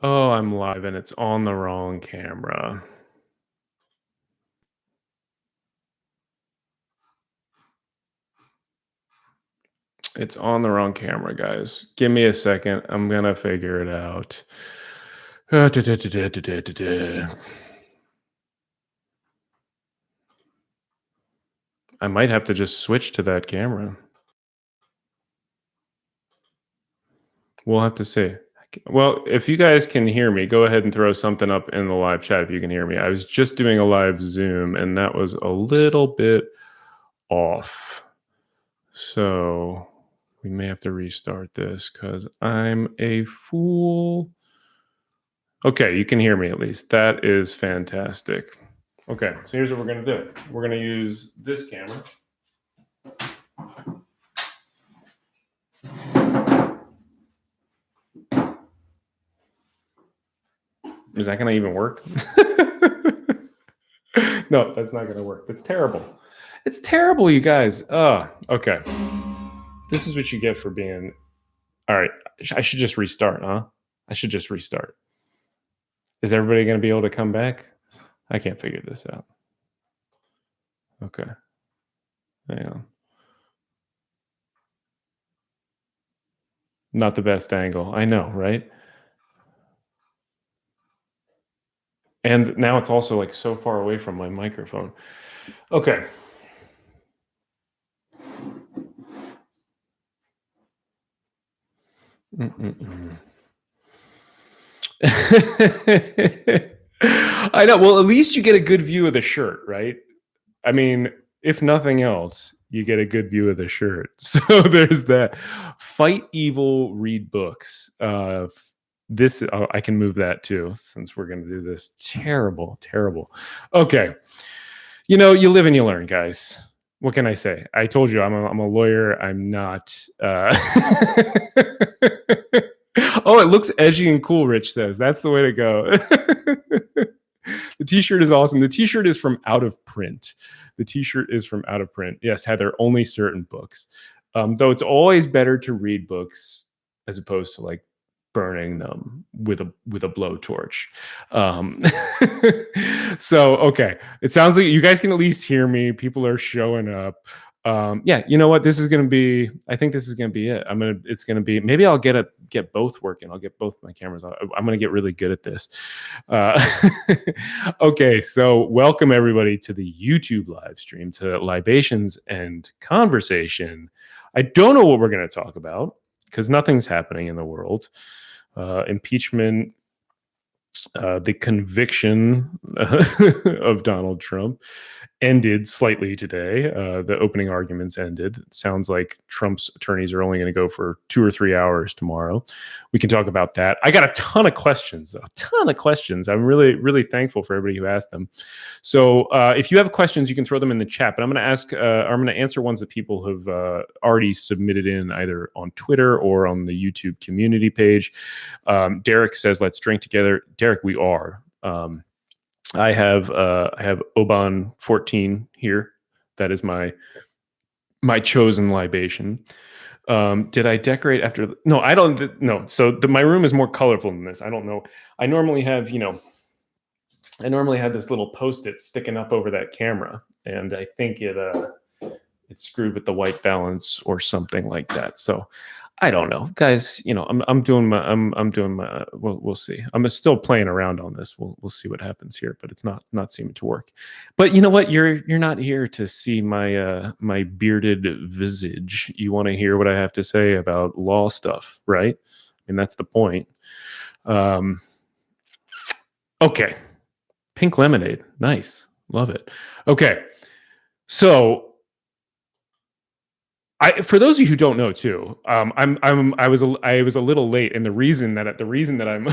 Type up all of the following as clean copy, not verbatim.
Oh, I'm live and it's on the wrong camera. It's on the wrong camera, guys. Give me a second. I'm gonna figure it out. I might have to just switch to that camera. We'll have to see. Well, if you guys can hear me, go ahead and throw something up in the live chat if you can hear me. I was just doing a live Zoom and that was a little bit off. So we may have to restart this because I'm a fool. Okay, you can hear me at least. That is fantastic. Okay, so here's what we're going to do. We're going to use this camera. Is that going to even work? No, that's not going to work. It's terrible. It's terrible, you guys. Okay. This is what you get for being... All right, I should just restart, huh? I should just restart. Is everybody going to be able to come back? I can't figure this out. Okay. Hang on. Not the best angle. I know, right? And now it's also like so far away from my microphone. Okay. I know. Well, at least you get a good view of the shirt, right? I mean, if nothing else, you get a good view of the shirt. So there's that. Fight evil, read books. This I can move that too, since we're going to do this. Terrible. Okay. You know, you live and you learn, guys. What can I say? I told you I'm a lawyer. I'm not. Oh, it looks edgy and cool, Rich says. That's the way to go. The t-shirt is awesome. The t-shirt is from Out of Print. Yes, Heather, only certain books. Though it's always better to read books as opposed to like burning them with a blowtorch. So okay, it sounds like you guys can at least hear me. People are showing up. Yeah, you know what? This is gonna be. I think this is gonna be it. It's gonna be. Maybe I'll get both working. I'll get both my cameras on. I'm gonna get really good at this. Okay, so welcome everybody to the YouTube live stream to Libations and Conversation. I don't know what we're gonna talk about because nothing's happening in the world. Impeachment, the conviction of Donald Trump ended slightly today. The opening arguments ended. It sounds like Trump's attorneys are only going to go for 2 or 3 hours tomorrow. We can talk about that. I got a ton of questions, though. A ton of questions. I'm really thankful for everybody who asked them. So if you have questions, you can throw them in the chat. But I'm going to answer ones that people have already submitted in either on Twitter or on the YouTube community page. Derek says, "Let's drink together." Derek, we are. I have Oban 14 here. That is my chosen libation. Did I decorate after? No, I don't. No. So my room is more colorful than this. I don't know. I normally have, this little Post-it sticking up over that camera, and I think it's screwed with the white balance or something like that. So I don't know, guys. I'm doing my. We'll see. I'm still playing around on this. We'll see what happens here, but it's not seeming to work. But you know what? You're not here to see my bearded visage. You want to hear what I have to say about law stuff, right? And that's the point. Okay, pink lemonade, nice, love it. Okay, so. For those of you who don't know, too, I was a little late, and the reason that I'm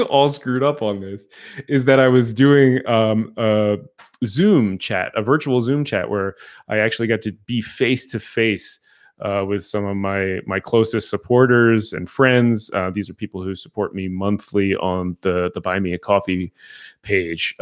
all screwed up on this is that I was doing a Zoom chat, a virtual Zoom chat, where I actually got to be face to face with some of my closest supporters and friends. These are people who support me monthly on the Buy Me a Coffee page.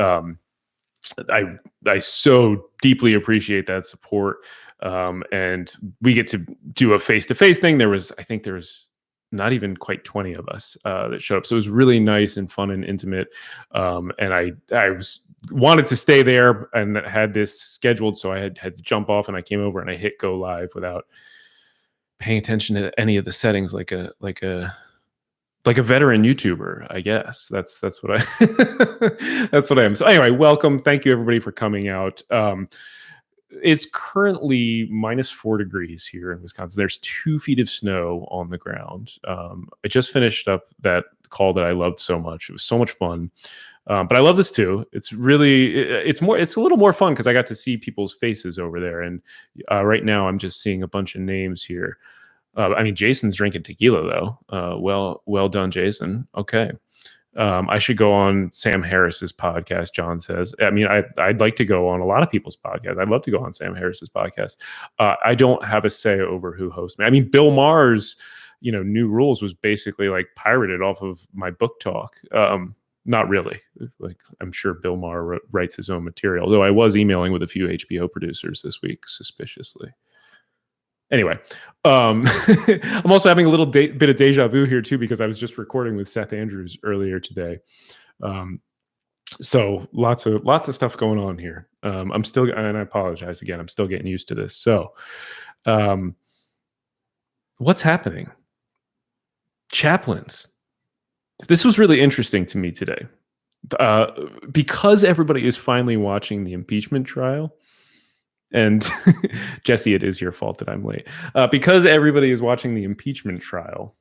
I so deeply appreciate that support. And we get to do a face-to-face thing. I think there was not even quite 20 of us that showed up. So it was really nice and fun and intimate. And I wanted to stay there and had this scheduled. So I had to jump off, and I came over and I hit go live without paying attention to any of the settings, like a veteran YouTuber, I guess. That's what I that's what I am. So anyway, welcome. Thank you everybody for coming out. It's currently -4 degrees here in Wisconsin. There's 2 feet of snow on the ground. I just finished up that call that I loved so much. It was so much fun. But I love this too. It's really, it's a little more fun because I got to see people's faces over there. And right now I'm just seeing a bunch of names here. I mean, Jason's drinking tequila though. Well done, Jason. Okay. I should go on Sam Harris's podcast, John says. I mean, I'd like to go on a lot of people's podcasts. I'd love to go on Sam Harris's podcast. I don't have a say over who hosts me. I mean, Bill Maher's, new rules was basically like pirated off of my book talk. Not really. Like, I'm sure Bill Maher writes his own material, though I was emailing with a few HBO producers this week, suspiciously. Anyway, I'm also having a little bit of deja vu here too, because I was just recording with Seth Andrews earlier today. So lots of stuff going on here. I'm still, and I apologize again, I'm still getting used to this. So, what's happening? Chaplains. This was really interesting to me today, because everybody is finally watching the impeachment trial. And Jesse, it is your fault that I'm late. Because everybody is watching the impeachment trial,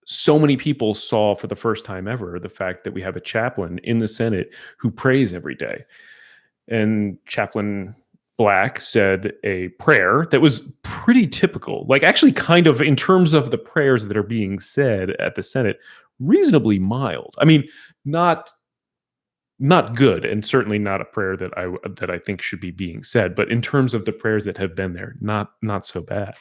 so many people saw for the first time ever the fact that we have a chaplain in the Senate who prays every day. And Chaplain Black said a prayer that was pretty typical, like actually kind of in terms of the prayers that are being said at the Senate, reasonably mild. I mean, not good, and certainly not a prayer that I think should be being said, but in terms of the prayers that have been there, not so bad.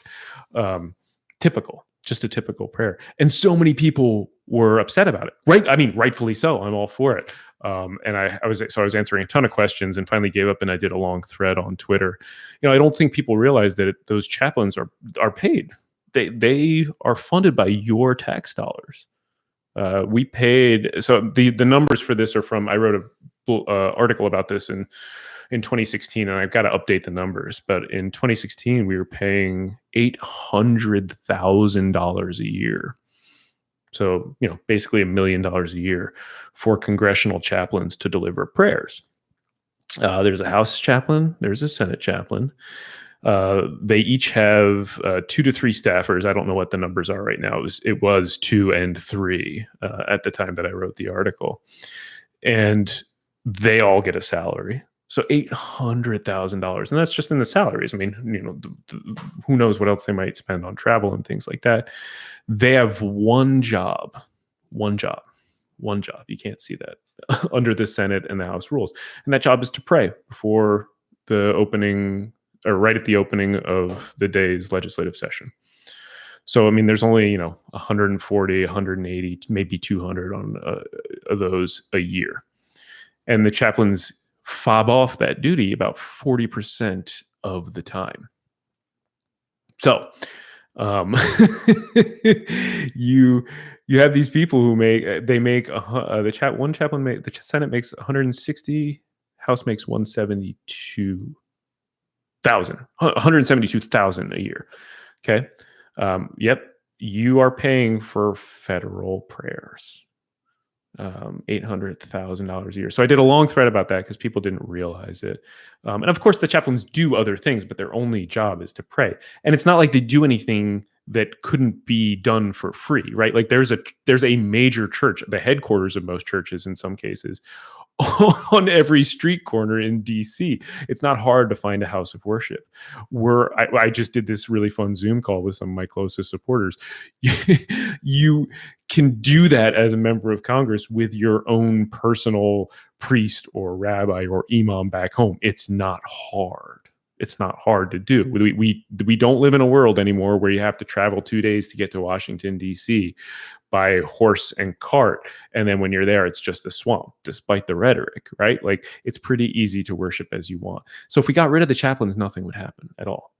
Typical, just a typical prayer. And so many people were upset about it, right? I mean, rightfully so. I'm all for it. And I was answering a ton of questions and finally gave up, and I did a long thread on Twitter. I don't think people realize that those chaplains are paid. They are funded by your tax dollars. We paid, so the numbers for this are from, I wrote a article about this in 2016, and I've got to update the numbers, but in 2016 we were paying $800,000 a year, so basically $1 million a year for congressional chaplains to deliver prayers. There's a House chaplain, there's a Senate chaplain. They each have 2 to 3 staffers. I don't know what the numbers are right now. It was 2 and 3 at the time that I wrote the article, and they all get a salary. So $800,000, and that's just in the salaries. I mean, who knows what else they might spend on travel and things like that. They have one job. You can't see that under the Senate and the House rules, and that job is to pray before the opening, or right at the opening of the day's legislative session. So, I mean, there's only, 140, 180, maybe 200 on those a year. And the chaplains fob off that duty about 40% of the time. So, you have these people who the Senate makes 160, House makes 172,000 a year. Okay. Yep. You are paying for federal prayers, $800,000 a year. So I did a long thread about that because people didn't realize it. And of course the chaplains do other things, but their only job is to pray. And it's not like they do anything that couldn't be done for free, right? Like there's a major church, the headquarters of most churches in some cases, on every street corner in DC. It's not hard to find a house of worship. I just did this really fun Zoom call with some of my closest supporters. You can do that as a member of Congress with your own personal priest or rabbi or imam back home. It's not hard. It's not hard to do. We don't live in a world anymore where you have to travel 2 days to get to Washington, D.C. by horse and cart. And then when you're there, it's just a swamp, despite the rhetoric, right? Like, it's pretty easy to worship as you want. So if we got rid of the chaplains, nothing would happen at all.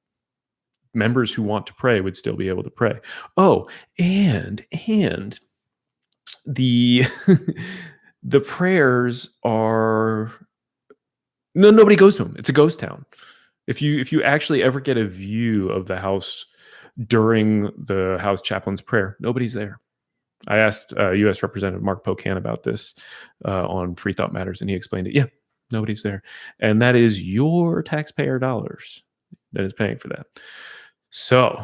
members who want to pray would still be able to pray. Oh, and the the prayers are nobody goes to them. It's a ghost town. If you actually ever get a view of the house during the House chaplain's prayer, nobody's there. I asked U.S. Representative Mark Pocan about this on Free Thought Matters, and he explained it. Yeah, nobody's there. And that is your taxpayer dollars that is paying for that. So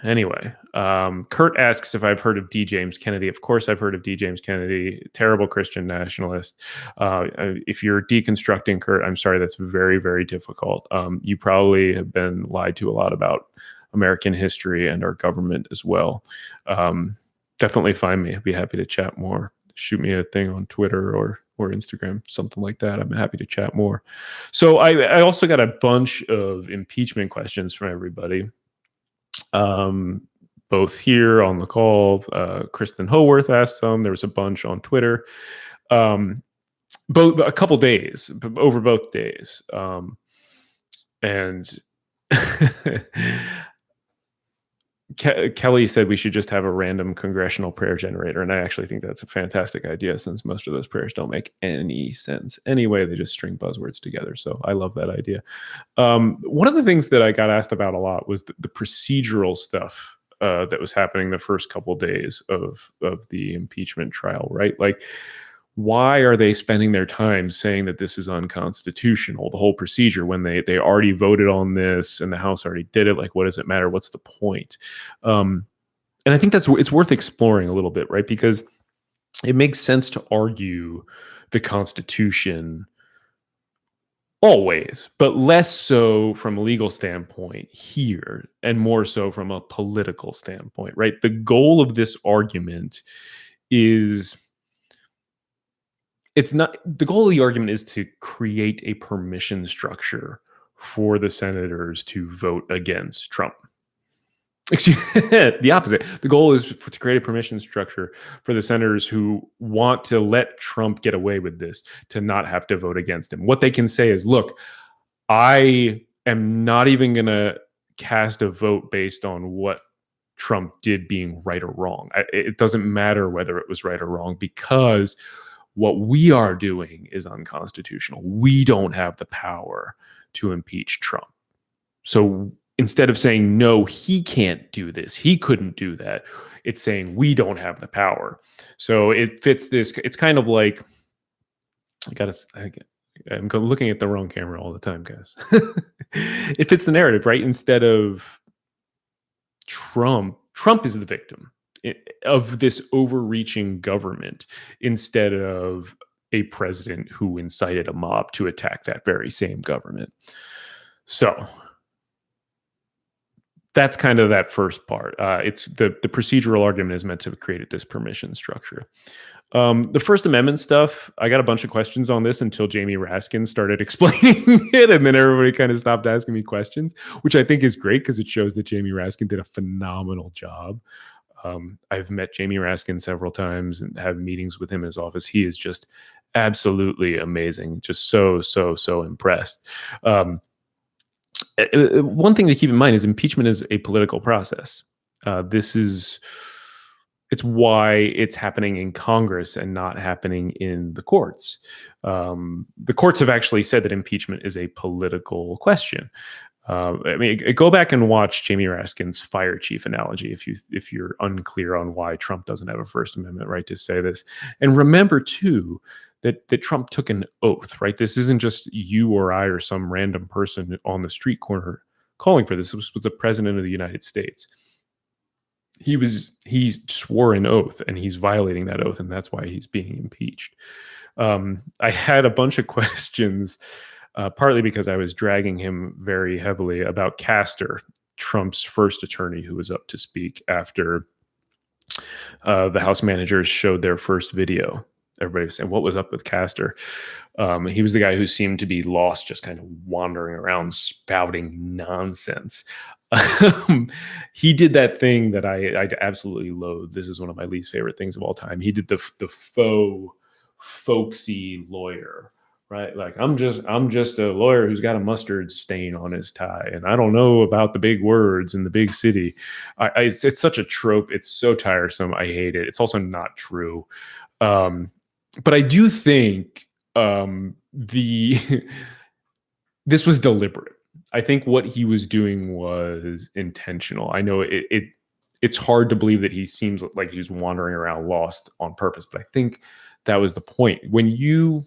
anyway, Kurt asks if I've heard of D. James Kennedy. Of course, I've heard of D. James Kennedy, terrible Christian nationalist. If you're deconstructing Kurt, I'm sorry, that's very, very difficult. You probably have been lied to a lot about American history and our government as well. Definitely find me. I'd be happy to chat more. Shoot me a thing on Twitter or Instagram, something like that. I'm happy to chat more. So I also got a bunch of impeachment questions from everybody, both here on the call. Kristen Howarth asked some. There was a bunch on Twitter, both a couple days, over both days, and Kelly said we should just have a random congressional prayer generator. And I actually think that's a fantastic idea, since most of those prayers don't make any sense anyway. They just string buzzwords together. So I love that idea. One of the things that I got asked about a lot was the procedural stuff that was happening the first couple of days of the impeachment trial, right? Like, why are they spending their time saying that this is unconstitutional, the whole procedure, when they already voted on this and the House already did it? Like, what does it matter? What's the point? And I think it's worth exploring a little bit, right? Because it makes sense to argue the Constitution always, but less so from a legal standpoint here, and more so from a political standpoint, right? The goal of this argument is... the goal of the argument is to create a permission structure for the senators to vote against Trump. Excuse the opposite. The goal is to create a permission structure for the senators who want to let Trump get away with this, to not have to vote against him. What they can say is, look, I am not even going to cast a vote based on what Trump did being right or wrong. It doesn't matter whether it was right or wrong, because what we are doing is unconstitutional. We don't have the power to impeach Trump. So instead of saying, no, he can't do this, he couldn't do that, it's saying we don't have the power. So it fits this. It's kind of like, I'm looking at the wrong camera all the time, guys. It fits the narrative, right? Instead of Trump is the victim of this overreaching government, instead of a president who incited a mob to attack that very same government. So that's kind of that first part. It's the procedural argument is meant to create this permission structure. The First Amendment stuff, I got a bunch of questions on this until Jamie Raskin started explaining it, and then everybody kind of stopped asking me questions, which I think is great, because it shows that Jamie Raskin did a phenomenal job. I've met Jamie Raskin several times and had meetings with him in his office. He is just absolutely amazing. Just so impressed. One thing to keep in mind is impeachment is a political process. It's why it's happening in Congress and not happening in the courts. The courts have actually said that impeachment is a political question. I mean, go back and watch Jamie Raskin's fire chief analogy if you're unclear on why Trump doesn't have a First Amendment right to say this. And remember too that Trump took an oath, right? This isn't just you or I or some random person on the street corner calling for this. This was the president of the United States. He swore an oath, and he's violating that oath, and that's why he's being impeached. I had a bunch of questions. Partly because I was dragging him very heavily about Castor, Trump's first attorney, who was up to speak after the House managers showed their first video. Everybody was saying, what was up with Castor? He was the guy who seemed to be lost, just kind of wandering around spouting nonsense. He did that thing that I absolutely loathe. This is one of my least favorite things of all time. He did the faux, folksy lawyer, right? Like I'm just a lawyer who's got a mustard stain on his tie, and I don't know about the big words in the big city. It's such a trope. It's so tiresome. I hate it. It's also not true. Um, but I do think the this was deliberate. I think what he was doing was intentional. I know it's hard to believe that he seems like he was wandering around lost on purpose, but I think that was the point. When you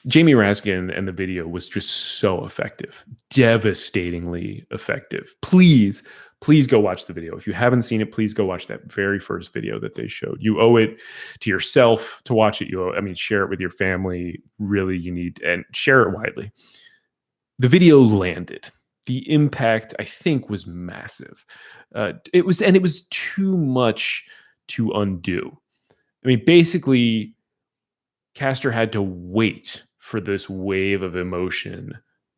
Jamie Raskin and the video was just so effective, devastatingly effective. Please go watch the video. If you haven't seen it, please go watch that very first video that they showed. You owe it to yourself to watch it. Share it with your family. Really, you need, and share it widely. The video landed. The impact, I think, was massive. It was too much to undo. I mean, basically, Castor had to wait for this wave of emotion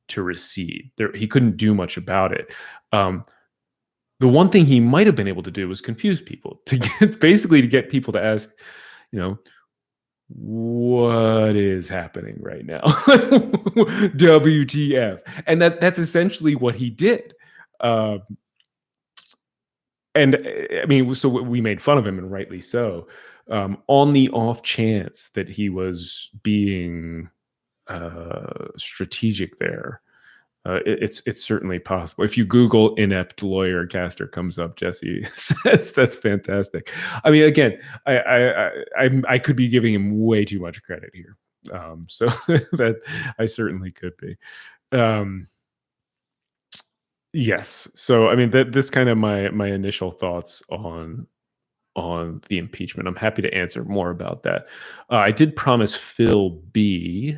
to recede. He couldn't do much about it. The one thing he might have been able to do was confuse people, to get people to ask, what is happening right now? WTF? And that's essentially what he did. And I mean, so we made fun of him, and rightly so, on the off chance that he was being strategic there. It's certainly possible. If you Google inept lawyer, Castor comes up. Jesse says that's fantastic. I mean, again, I could be giving him way too much credit here, so that I certainly could be. Yes. So I mean, this kind of my initial thoughts on the impeachment. I'm happy to answer more about that. I did promise Phil B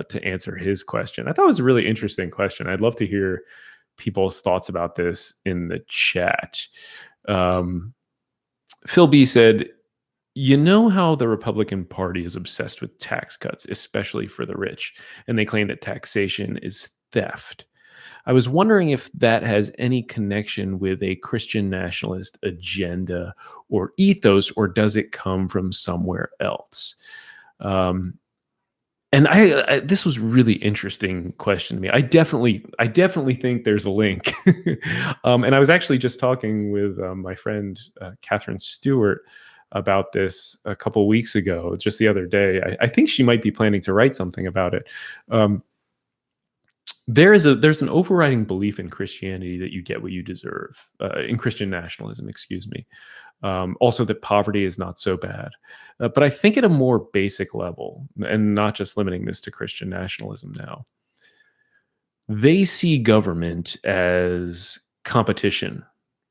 to answer his question. I thought it was a really interesting question. I'd love to hear people's thoughts about this in the chat. Phil B said, you know how the Republican Party is obsessed with tax cuts, especially for the rich, and they claim that taxation is theft. I was wondering if that has any connection with a Christian nationalist agenda or ethos, or does it come from somewhere else? And this was really interesting question to me. I definitely think there's a link. And I was actually just talking with my friend Catherine Stewart about this a couple weeks ago, just the other day. I think she might be planning to write something about it. There's an overriding belief in Christianity that you get what you deserve, in Christian nationalism, excuse me. Also that poverty is not so bad. But I think at a more basic level, and not just limiting this to Christian nationalism now, they see government as competition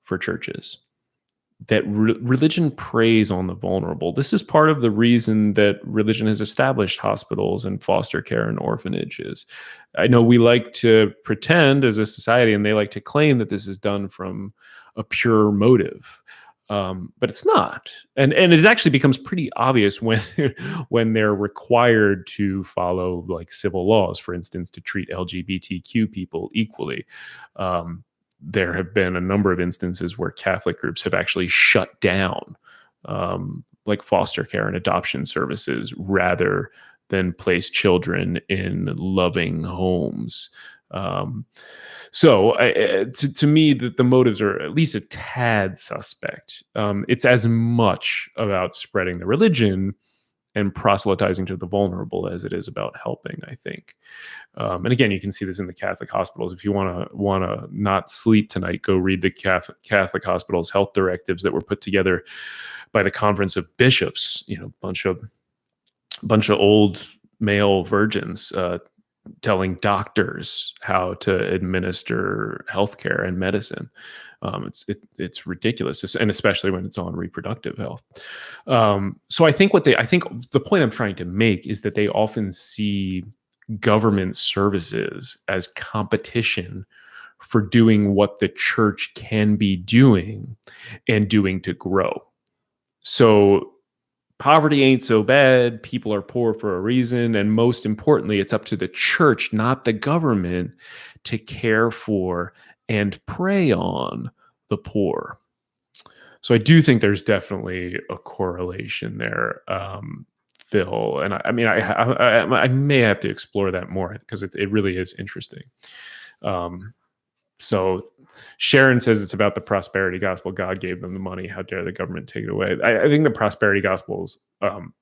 for churches. That religion preys on the vulnerable. This is part of the reason that religion has established hospitals and foster care and orphanages. I know we like to pretend as a society, and they like to claim that this is done from a pure motive, but it's not. And it actually becomes pretty obvious when when they're required to follow like civil laws, for instance, to treat LGBTQ people equally. There have been a number of instances where Catholic groups have actually shut down like foster care and adoption services rather than place children in loving homes. So to me, the motives are at least a tad suspect. It's as much about spreading the religion and proselytizing to the vulnerable as it is about helping, I think. And again, you can see this in the Catholic hospitals. If you want to not sleep tonight, go read the Catholic hospitals health directives that were put together by the Conference of Bishops. Bunch of old male virgins telling doctors how to administer healthcare and medicine. It's ridiculous, and especially when it's on reproductive health. So I think the point I'm trying to make is that they often see government services as competition for doing what the church can be doing and doing to grow. So poverty ain't so bad. People are poor for a reason. And most importantly, it's up to the church, not the government, to care for and prey on the poor. So I do think there's definitely a correlation there. fill. And I may have to explore that more because it really is interesting. So Sharon says it's about the prosperity gospel. God gave them the money. How dare the government take it away? I think the prosperity gospel is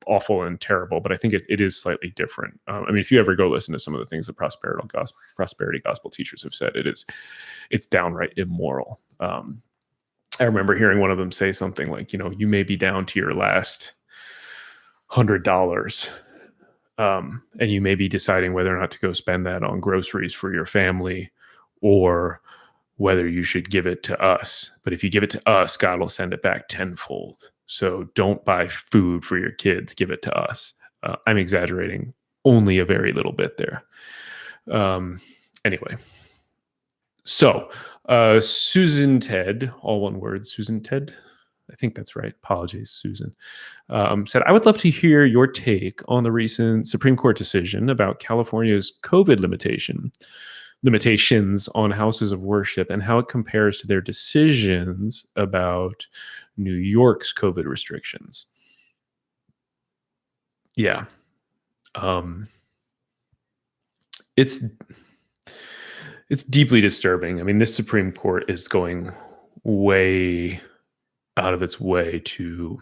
awful and terrible, but I think it is slightly different. If you ever go listen to some of the things the prosperity gospel teachers have said, it's downright immoral. I remember hearing one of them say something like, you may be down to your last $100. And you may be deciding whether or not to go spend that on groceries for your family, or whether you should give it to us. But if you give it to us, God will send it back tenfold. So don't buy food for your kids. Give it to us. I'm exaggerating only a very little bit there. Anyway. So Susan Ted, all one word, Susan Ted. I think that's right. Apologies, Susan. Said, I would love to hear your take on the recent Supreme Court decision about California's COVID limitations on houses of worship and how it compares to their decisions about New York's COVID restrictions. Yeah. It's deeply disturbing. This Supreme Court is going way out of its way to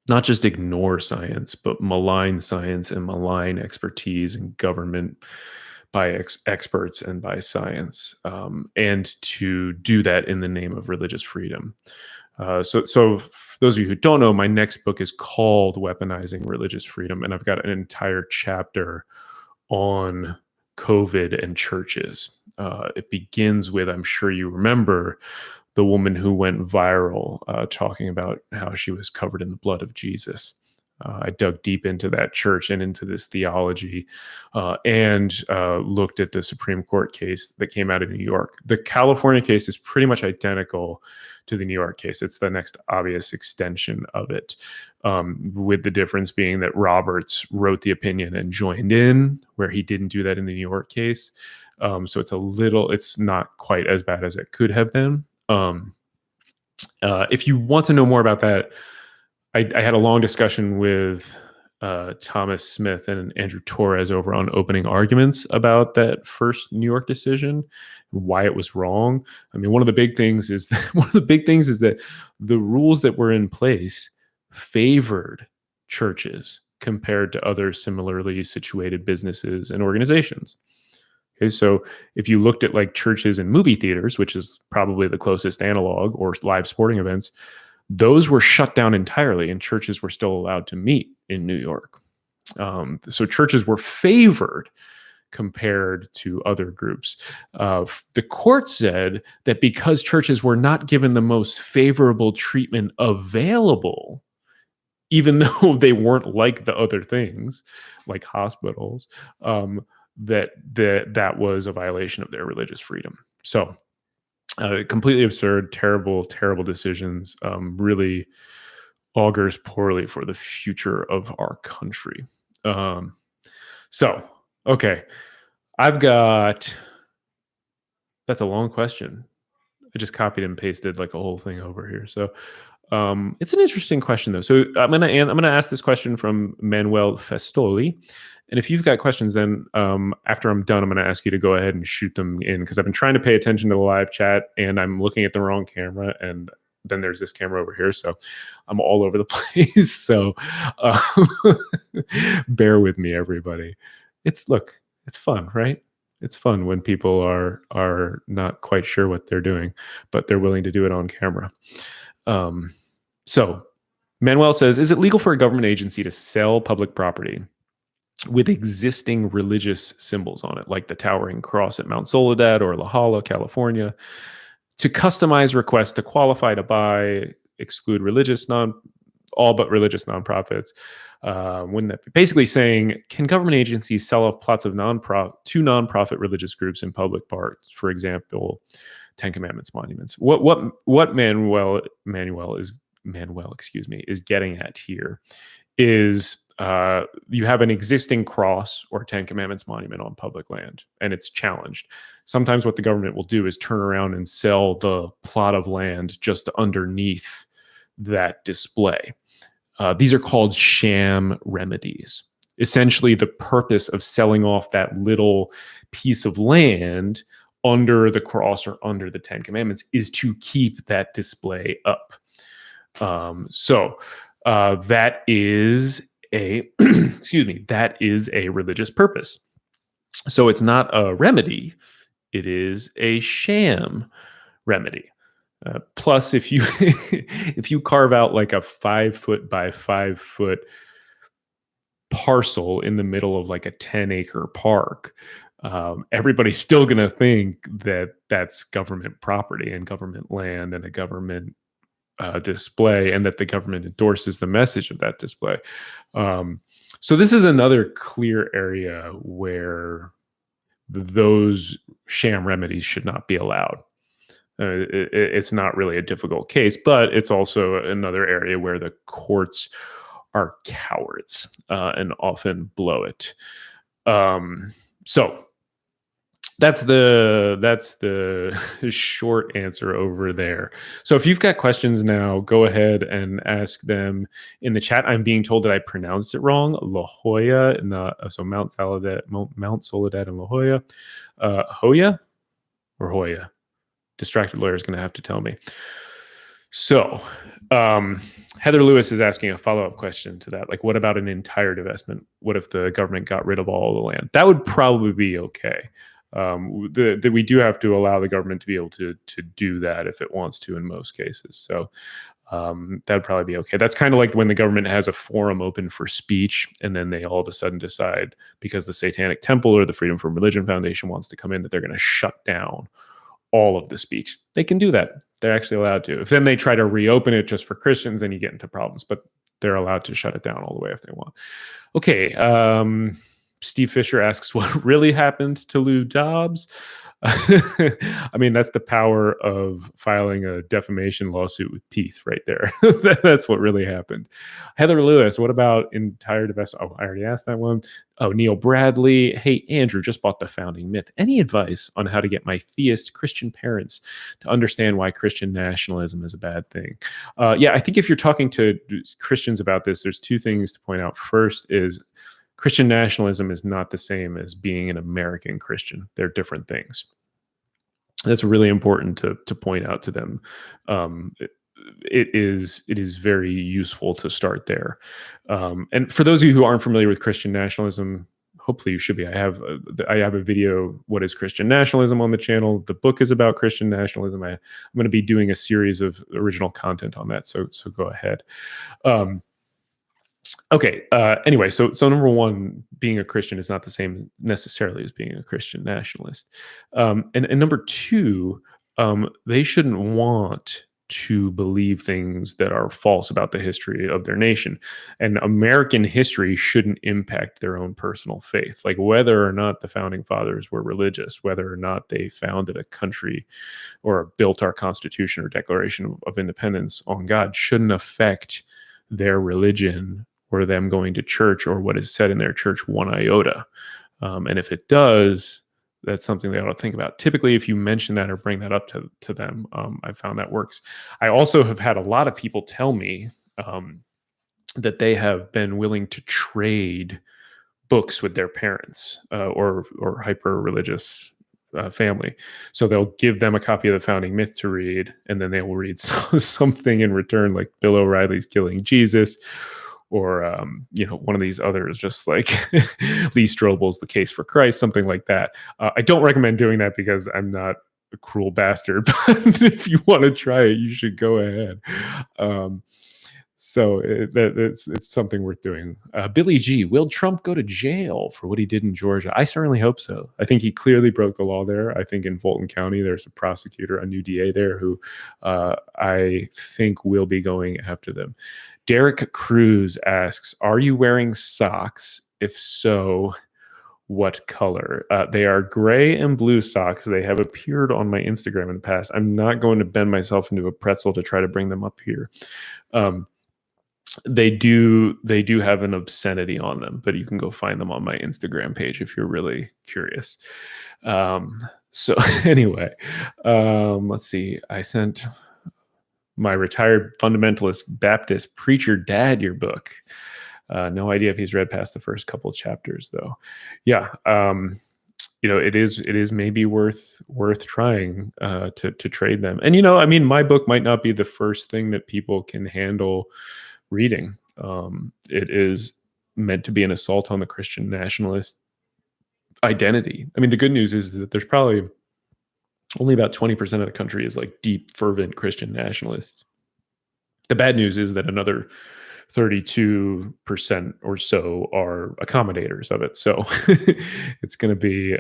not just ignore science, but malign science and malign expertise and government by experts and by science, and to do that in the name of religious freedom. So for those of you who don't know, my next book is called Weaponizing Religious Freedom, and I've got an entire chapter on COVID and churches. It begins with, I'm sure you remember, the woman who went viral talking about how she was covered in the blood of Jesus. I dug deep into that church and into this theology, and looked at the Supreme Court case that came out of New York. The California case is pretty much identical to the New York case. It's the next obvious extension of it, with the difference being that Roberts wrote the opinion and joined in, where he didn't do that in the New York case. So it's not quite as bad as it could have been. If you want to know more about that, I had a long discussion with Thomas Smith and Andrew Torres over on Opening Arguments about that first New York decision, why it was wrong. One of the big things is that the rules that were in place favored churches compared to other similarly situated businesses and organizations. Okay, so if you looked at like churches and movie theaters, which is probably the closest analog, or live sporting events, those were shut down entirely, and churches were still allowed to meet in New York. So churches were favored compared to other groups. The court said that because churches were not given the most favorable treatment available, even though they weren't like the other things, like hospitals, that was a violation of their religious freedom. So completely absurd, terrible decisions, really augurs poorly for the future of our country. Okay, that's a long question. I just copied and pasted like a whole thing over here. So it's an interesting question though. So I'm gonna ask this question from Manuel Festoli. And if you've got questions, then after I'm done, I'm going to ask you to go ahead and shoot them in, because I've been trying to pay attention to the live chat and I'm looking at the wrong camera, and then there's this camera over here, so I'm all over the place. So bear with me, everybody. It's fun, right? It's fun when people are not quite sure what they're doing, but they're willing to do it on camera. So Manuel says, is it legal for a government agency to sell public property with existing religious symbols on it, like the towering cross at Mount Soledad or La Jolla, California, to customize requests to qualify to buy, exclude all but religious nonprofits? Wouldn't that be basically saying, can government agencies sell off plots of to nonprofit religious groups in public parks, for example, Ten Commandments monuments? What Manuel is getting at here is, you have an existing cross or Ten Commandments monument on public land, and it's challenged. Sometimes what the government will do is turn around and sell the plot of land just underneath that display. These are called sham remedies. Essentially, the purpose of selling off that little piece of land under the cross or under the Ten Commandments is to keep that display up. That is a excuse me, that is a religious purpose. So it's not a remedy, it is a sham remedy. Plus, if you if you carve out like a 5 foot by 5 foot parcel in the middle of like a 10-acre park, everybody's still going to think that that's government property and government land and a government display, and that the government endorses the message of that display. So this is another clear area where those sham remedies should not be allowed. It's not really a difficult case, but it's also another area where the courts are cowards and often blow it. So that's the short answer over there. So if you've got questions now, go ahead and ask them in the chat. I'm being told that I pronounced it wrong. La Jolla, so Mount Soledad and La Jolla. Hoya or Hoya? Distracted lawyer is going to have to tell me. So Heather Lewis is asking a follow-up question to that. Like, what about an entire divestment? What if the government got rid of all the land? That would probably be okay. We do have to allow the government to be able to do that if it wants to in most cases. So that'd probably be okay. That's kind of like when the government has a forum open for speech, and then they all of a sudden decide, because the Satanic Temple or the Freedom from Religion Foundation wants to come in, that they're going to shut down all of the speech. They can do that. They're actually allowed to. If then they try to reopen it just for Christians, then you get into problems, but they're allowed to shut it down all the way if they want. Okay. Steve Fisher asks, what really happened to Lou Dobbs? I mean, that's the power of filing a defamation lawsuit with teeth right there. That's what really happened. Heather Lewis, what about entire divestment? Oh, I already asked that one. Oh, Neil Bradley. Hey, Andrew, just bought The Founding Myth. Any advice on how to get my theist Christian parents to understand why Christian nationalism is a bad thing? Yeah, I think if you're talking to Christians about this, there's two things to point out. First is Christian nationalism is not the same as being an American Christian. They're different things. That's really important to point out to them. It is very useful to start there. And for those of you who aren't familiar with Christian nationalism, hopefully you should be. I have a video, What is Christian Nationalism, on the channel. The book is about Christian nationalism. I'm going to be doing a series of original content on that. So go ahead. Okay. Anyway, so number one, being a Christian is not the same necessarily as being a Christian nationalist. And number two, they shouldn't want to believe things that are false about the history of their nation. And American history shouldn't impact their own personal faith. Like whether or not the founding fathers were religious, whether or not they founded a country or built our Constitution or Declaration of Independence on God, shouldn't affect their religion or them going to church or what is said in their church one iota. And if it does, that's something they ought to think about. Typically, if you mention that or bring that up to them, I found that works. I also have had a lot of people tell me that they have been willing to trade books with their parents or hyper-religious family. So they'll give them a copy of the Founding Myth to read, and then they will read something in return, like Bill O'Reilly's Killing Jesus, or one of these others, just like Lee Strobel's The Case for Christ, something like that. I don't recommend doing that because I'm not a cruel bastard, but if you want to try it, you should go ahead. So it's something worth doing. Billy G, will Trump go to jail for what he did in Georgia? I certainly hope so. I think he clearly broke the law there. I think in Fulton County, there's a prosecutor, a new DA there, who I think will be going after them. Derek Cruz asks, are you wearing socks? If so, what color? They are gray and blue socks. They have appeared on my Instagram in the past. I'm not going to bend myself into a pretzel to try to bring them up here. They do have an obscenity on them, but you can go find them on my Instagram page if you're really curious. So anyway, let's see. I sent my retired fundamentalist Baptist preacher dad your book. No idea if he's read past the first couple of chapters, though. Yeah, it is maybe worth trying to trade them. And I mean, my book might not be the first thing that people can handle reading. It is meant to be an assault on the Christian nationalist identity. I mean, the good news is that there's probably only about 20% of the country is like deep, fervent Christian nationalists. The bad news is that another 32% or so are accommodators of it. So it's going to be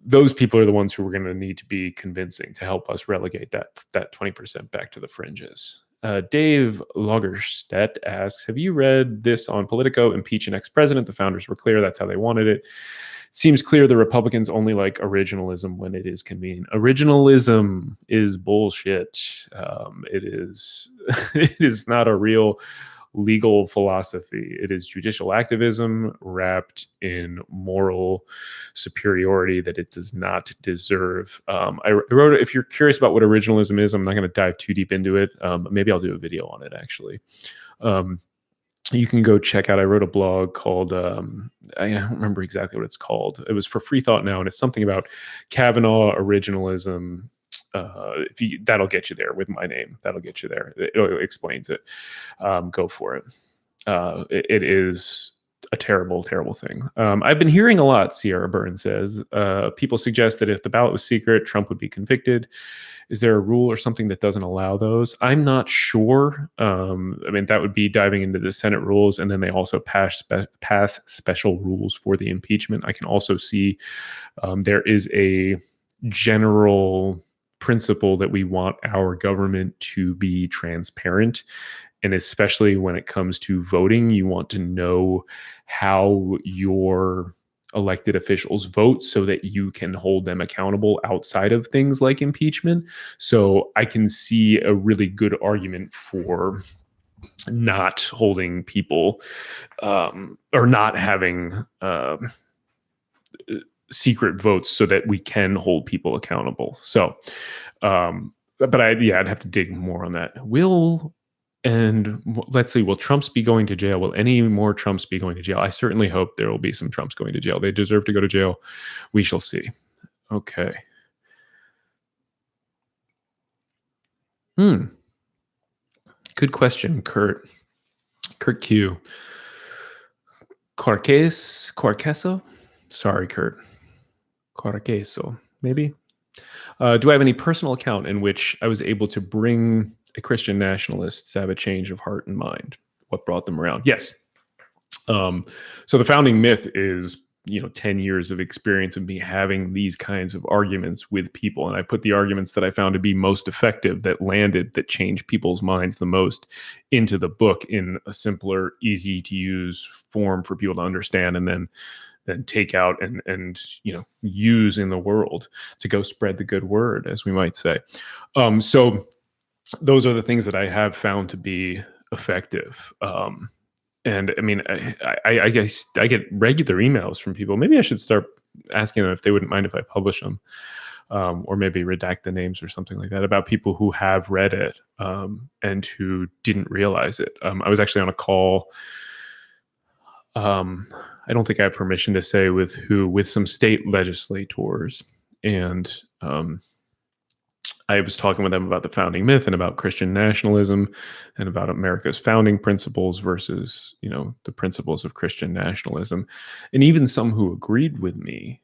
those people are the ones who are going to need to be convincing to help us relegate that 20% back to the fringes. Dave Lagerstedt asks, have you read this on Politico? Impeach an ex-president. The founders were clear. That's how they wanted it. Seems clear the Republicans only like originalism when it is convenient. Originalism is bullshit. It is it is not a real legal philosophy. It is judicial activism wrapped in moral superiority that it does not deserve. I wrote, if you're curious about what originalism is, I'm not going to dive too deep into it. Maybe I'll do a video on it, actually. You can go check out, I wrote a blog called, I don't remember exactly what it's called. It was for Free Thought Now, and it's something about Kavanaugh originalism. That'll get you there with my name. That'll get you there. It explains it. Go for it. It is a terrible, terrible thing. I've been hearing a lot, Sierra Byrne says. People suggest that if the ballot was secret, Trump would be convicted. Is there a rule or something that doesn't allow those? I'm not sure. I mean, that would be diving into the Senate rules, and then they also pass special rules for the impeachment. I can also see there is a general principle that we want our government to be transparent. And especially when it comes to voting, you want to know how your elected officials vote so that you can hold them accountable outside of things like impeachment. So I can see a really good argument for not holding people or not having secret votes so that we can hold people accountable. So, but I'd have to dig more on that. Let's see, will Trumps be going to jail? Will any more Trumps be going to jail? I certainly hope there will be some Trumps going to jail. They deserve to go to jail. We shall see. Okay. Good question, Kurt. Kurt Q. Quarqueso? Sorry, Kurt. Quarqueso, maybe? Do I have any personal account in which I was able to bring a Christian nationalist to have a change of heart and mind? What brought them around? Yes. So the founding myth is, 10 years of experience of me having these kinds of arguments with people. And I put the arguments that I found to be most effective, that changed people's minds the most, into the book in a simpler, easy to use form for people to understand, and then take out and use in the world to go spread the good word, as we might say. So those are the things that I have found to be effective. And I mean, I guess I get regular emails from people. Maybe I should start asking them if they wouldn't mind if I publish them, or maybe redact the names or something like that, about people who have read it and who didn't realize it. I was actually on a call. I don't think I have permission to say with some state legislators, and I was talking with them about the founding myth and about Christian nationalism and about America's founding principles versus, the principles of Christian nationalism. And even some who agreed with me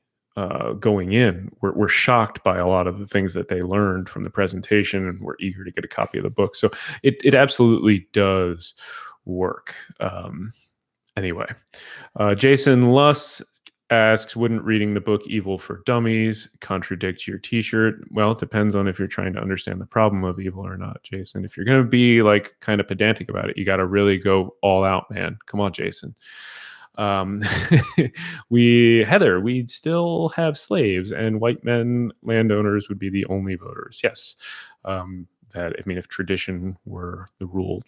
going in were shocked by a lot of the things that they learned from the presentation and were eager to get a copy of the book. So it absolutely does work. Anyway, Jason Luss asks, wouldn't reading the book Evil for Dummies contradict your t-shirt? Well, it depends on if you're trying to understand the problem of evil or not, Jason. If you're going to be like kind of pedantic about it, you got to really go all out, man. Come on, Jason. We'd still have slaves, and white men, landowners, would be the only voters. Yes. If tradition were the rule,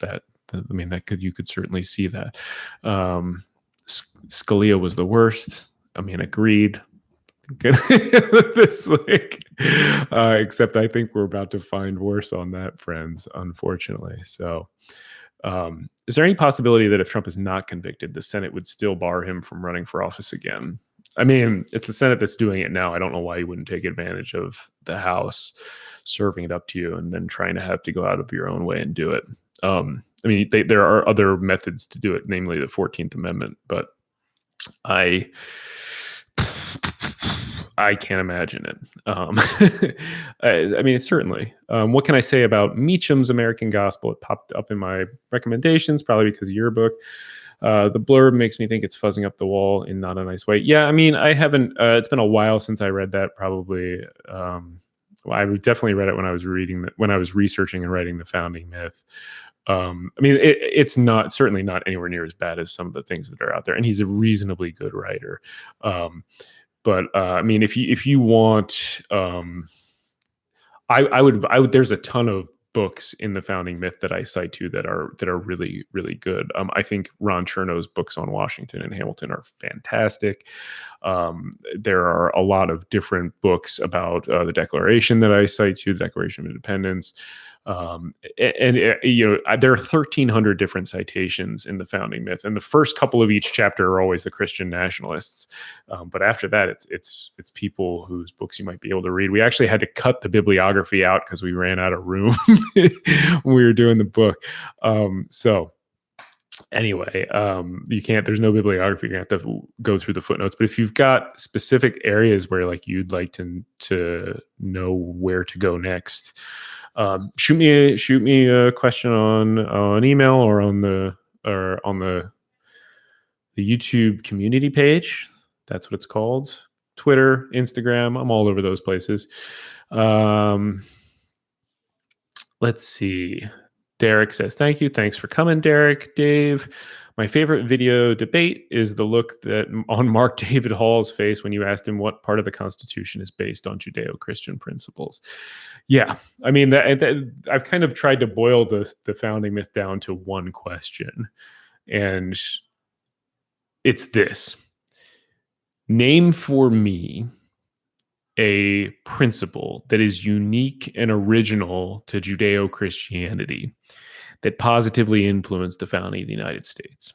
you could certainly see that. Scalia was the worst. Agreed. this except I think we're about to find worse on that, friends, unfortunately. So is there any possibility that if Trump is not convicted, the Senate would still bar him from running for office again? I mean, it's the Senate that's doing it now. I don't know why you wouldn't take advantage of the House serving it up to you and then trying to have to go out of your own way and do it. I mean, there are other methods to do it, namely the 14th Amendment, but I can't imagine it. I mean, certainly. What can I say about Meacham's American Gospel? It popped up in my recommendations, probably because of your book. The blurb makes me think it's fuzzing up the wall in not a nice way. Yeah, I mean, I haven't. It's been a while since I read that. Probably, I definitely read it when I was researching and writing the founding myth. I mean, it's certainly not anywhere near as bad as some of the things that are out there, and he's a reasonably good writer. But I mean, if you want, I would. There's a ton of books in the founding myth that I cite to that are really, really good. I think Ron Chernow's books on Washington and Hamilton are fantastic. There are a lot of different books about the Declaration that I cite to, the Declaration of Independence. You know, there are 1,300 different citations in the founding myth, and the first couple of each chapter are always the Christian nationalists. But after that, it's people whose books you might be able to read. We actually had to cut the bibliography out because we ran out of room when we were doing the book. So anyway, there's no bibliography. You're gonna have to go through the footnotes. But if you've got specific areas where like you'd like to know where to go next, shoot me a question on email or on the YouTube community page. That's what it's called. Twitter, Instagram. I'm all over those places. Let's see. Derek says, thank you. Thanks for coming, Derek. Dave, my favorite video debate is the look that on Mark David Hall's face when you asked him what part of the Constitution is based on Judeo-Christian principles. Yeah, I mean, I've kind of tried to boil the founding myth down to one question, and it's this. Name for me a principle that is unique and original to Judeo-Christianity that positively influenced the founding of the United States.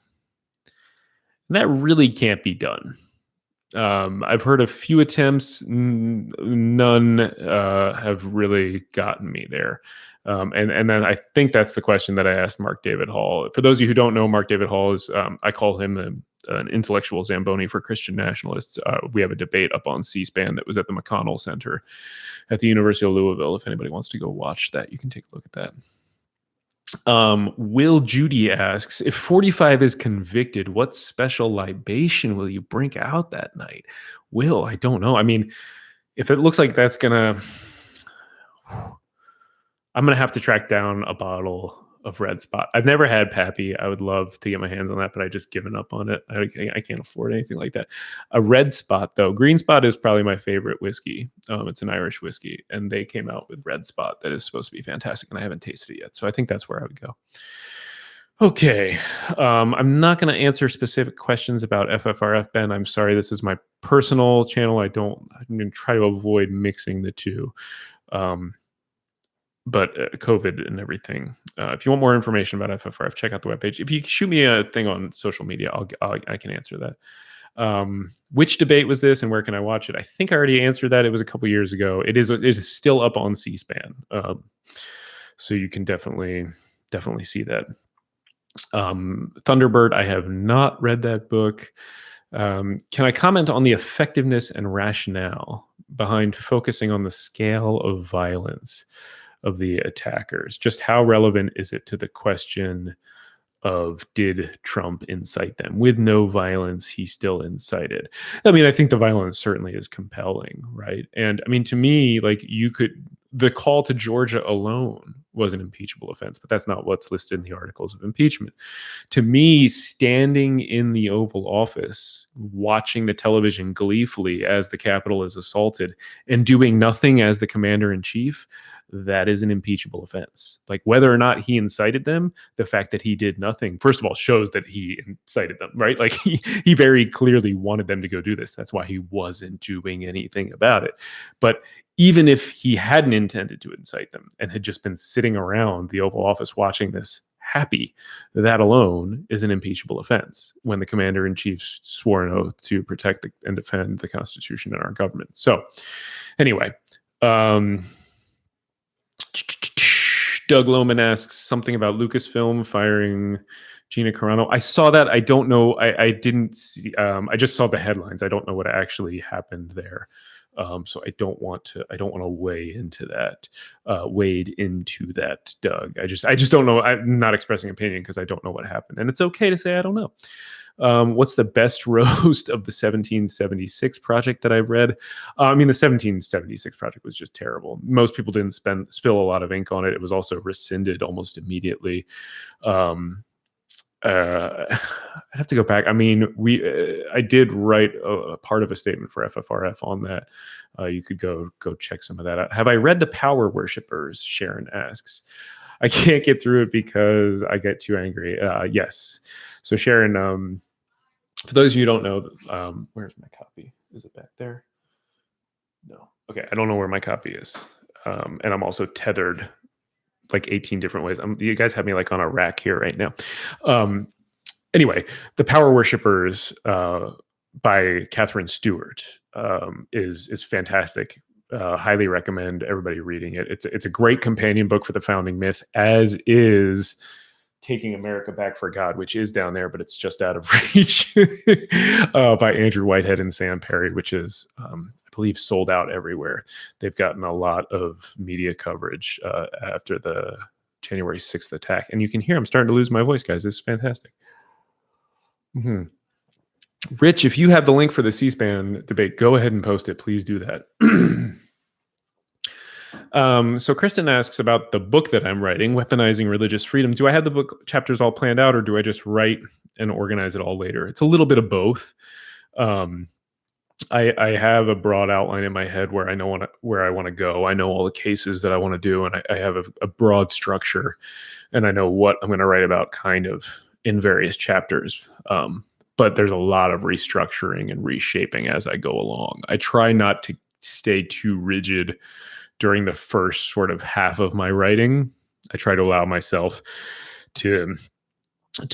And that really can't be done. I've heard a few attempts. None have really gotten me there. And then I think that's the question that I asked Mark David Hall. For those of you who don't know, Mark David Hall is, I call him an intellectual Zamboni for Christian nationalists. We have a debate up on C-SPAN that was at the McConnell Center at the University of Louisville. If anybody wants to go watch that, you can take a look at that. Will Judy asks, if 45 is convicted, what special libation will you bring out that night? Will, I don't know. I mean, if it looks like that's I'm gonna have to track down a bottle of Red Spot. I've never had Pappy. I would love to get my hands on that, but I just given up on it. I can't afford anything like that. A Red Spot, though. Green Spot is probably my favorite whiskey. It's an Irish whiskey, and they came out with Red Spot that is supposed to be fantastic, and I haven't tasted it yet. So I think that's where I would go. Okay. I'm not going to answer specific questions about FFRF, Ben. I'm sorry. This is my personal channel. I'm going to try to avoid mixing the two. But COVID and everything. If you want more information about FFRF, check out the webpage. If you shoot me a thing on social media, I can answer that. Which debate was this, and where can I watch it? I think I already answered that. It was a couple years ago. It is still up on C-SPAN, so you can definitely see that. Thunderbird, I have not read that book. Can I comment on the effectiveness and rationale behind focusing on the scale of violence of the attackers? Just how relevant is it to the question of did Trump incite them? With no violence, he still incited. I mean, I think the violence certainly is compelling, right? And I mean, to me, like the call to Georgia alone was an impeachable offense, but that's not what's listed in the articles of impeachment. To me, standing in the Oval Office, watching the television gleefully as the Capitol is assaulted and doing nothing as the commander in chief, that is an impeachable offense. Like whether or not he incited them, the fact that he did nothing, first of all, shows that he incited them, right? Like he very clearly wanted them to go do this. That's why he wasn't doing anything about it. But even if he hadn't intended to incite them and had just been sitting around the Oval Office watching this happy, that alone is an impeachable offense when the commander-in-chief swore an oath to protect and defend the Constitution and our government. So anyway, Doug Lohman asks something about Lucasfilm firing Gina Carano. I saw that. I don't know. I didn't see. I just saw the headlines. I don't know what actually happened there. So I don't want to wade into that, Doug. I just don't know. I'm not expressing opinion because I don't know what happened, and it's okay to say I don't know. What's the best roast of the 1776 project that I've read? I mean, the 1776 project was just terrible. Most people didn't spill a lot of ink on it. It was also rescinded almost immediately. I'd have to go back. I mean, I did write a part of a statement for FFRF on that. You could go check some of that out. Have I read The Power Worshippers? Sharon asks. I can't get through it because I get too angry. Yes. So Sharon, for those of you who don't know, where's my copy? Is it back there? No. Okay. I don't know where my copy is. And I'm also tethered like 18 different ways. You guys have me like on a rack here right now. Anyway, The Power Worshippers by Catherine Stewart is fantastic. Highly recommend everybody reading it. It's a great companion book for the founding myth, as is Taking America Back for God, which is down there, but it's just out of reach, by Andrew Whitehead and Sam Perry, which is, I believe, sold out everywhere. They've gotten a lot of media coverage after the January 6th attack. And you can hear I'm starting to lose my voice, guys. This is fantastic. Mm-hmm. Rich, if you have the link for the C-SPAN debate, go ahead and post it. Please do that. So Kristen asks about the book that I'm writing, Weaponizing Religious Freedom. Do I have the book chapters all planned out, or do I just write and organize it all later? It's a little bit of both. I have a broad outline in my head where I know where I want to go. I know all the cases that I want to do, and I have a broad structure, and I know what I'm going to write about kind of in various chapters. But there's a lot of restructuring and reshaping as I go along. I try not to stay too rigid during the first sort of half of my writing. I try to allow myself to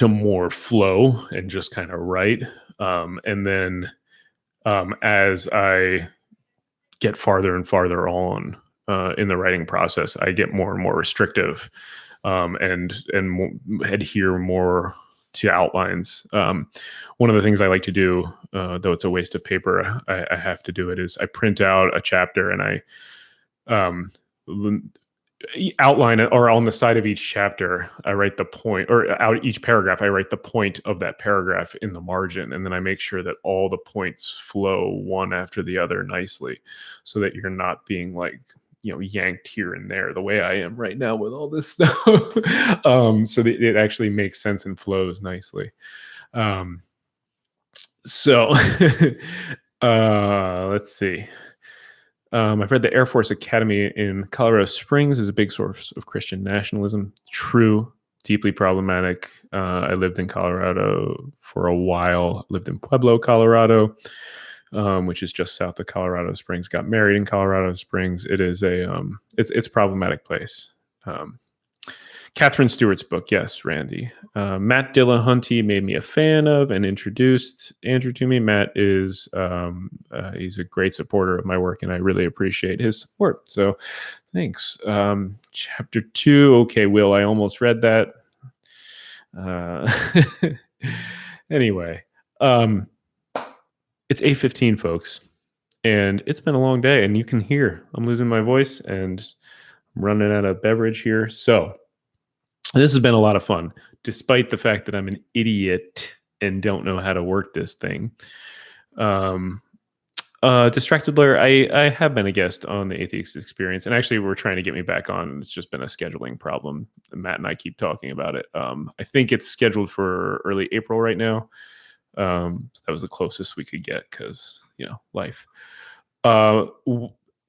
more flow and just kind of write. And then as I get farther and farther on in the writing process, I get more and more restrictive and adhere more to outlines. One of the things I like to do, though it's a waste of paper, I have to do it, is I print out a chapter and I outline it, or on the side of each chapter, I write the point, or out each paragraph, I write the point of that paragraph in the margin. And then I make sure that all the points flow one after the other nicely, so that you're not being like, yanked here and there the way I am right now with all this stuff. So that it actually makes sense and flows nicely. So let's see. I've read the Air Force Academy in Colorado Springs is a big source of Christian nationalism. True, deeply problematic. I lived in Colorado for a while. Lived in Pueblo, Colorado, which is just south of Colorado Springs. Got married in Colorado Springs. It is it's a problematic place. Catherine Stewart's book, yes, Randy. Matt Dillahunty made me a fan of and introduced Andrew to me. Matt is he's a great supporter of my work, and I really appreciate his support. So thanks. Chapter 2. Okay, Will, I almost read that. Anyway, it's 8:15, folks, and it's been a long day, and you can hear I'm losing my voice and I'm running out of beverage here. So this has been a lot of fun, despite the fact that I'm an idiot and don't know how to work this thing. Distracted Blair, I have been a guest on the Atheist Experience, and actually we're trying to get me back on. It's just been a scheduling problem. Matt and I keep talking about it. I think it's scheduled for early April right now. So that was the closest we could get because, life.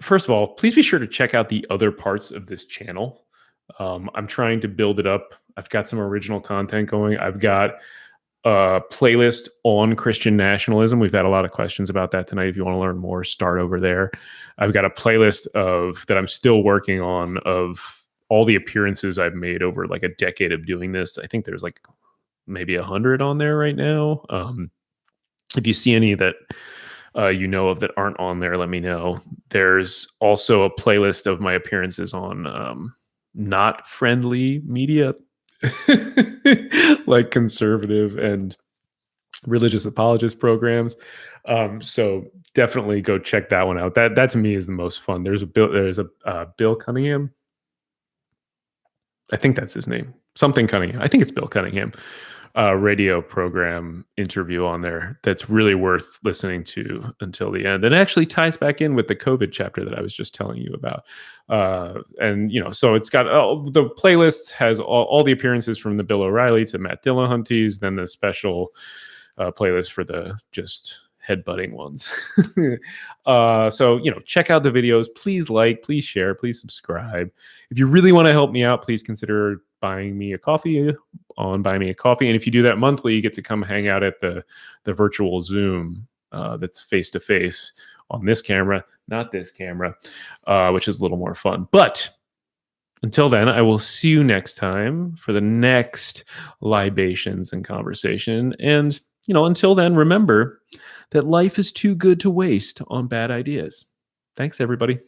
first of all, please be sure to check out the other parts of this channel. I'm trying to build it up. I've got some original content going. I've got a playlist on Christian nationalism. We've had a lot of questions about that tonight. If you want to learn more, start over there. I've got a playlist that I'm still working on of all the appearances I've made over like a decade of doing this. I think there's like maybe 100 on there right now. If you see any that you know of that aren't on there, let me know. There's also a playlist of my appearances on not friendly media, like conservative and religious apologist programs. So definitely go check that one out. That to me is the most fun. There's a Bill Cunningham. I think that's his name. Something Cunningham. I think it's Bill Cunningham. Radio program interview on there that's really worth listening to until the end. And it actually ties back in with the COVID chapter that I was just telling you about. And, so it's got the playlist has all the appearances from the Bill O'Reilly to Matt Dillahunty's, then the special playlist for the just headbutting ones. So, check out the videos. Please like, please share, please subscribe. If you really want to help me out, please consider buying me a coffee on Buy Me a Coffee. And if you do that monthly, you get to come hang out at the virtual Zoom that's face-to-face on this camera, not this camera, which is a little more fun. But until then, I will see you next time for the next Libations and Conversation. And, until then, remember that life is too good to waste on bad ideas. Thanks, everybody.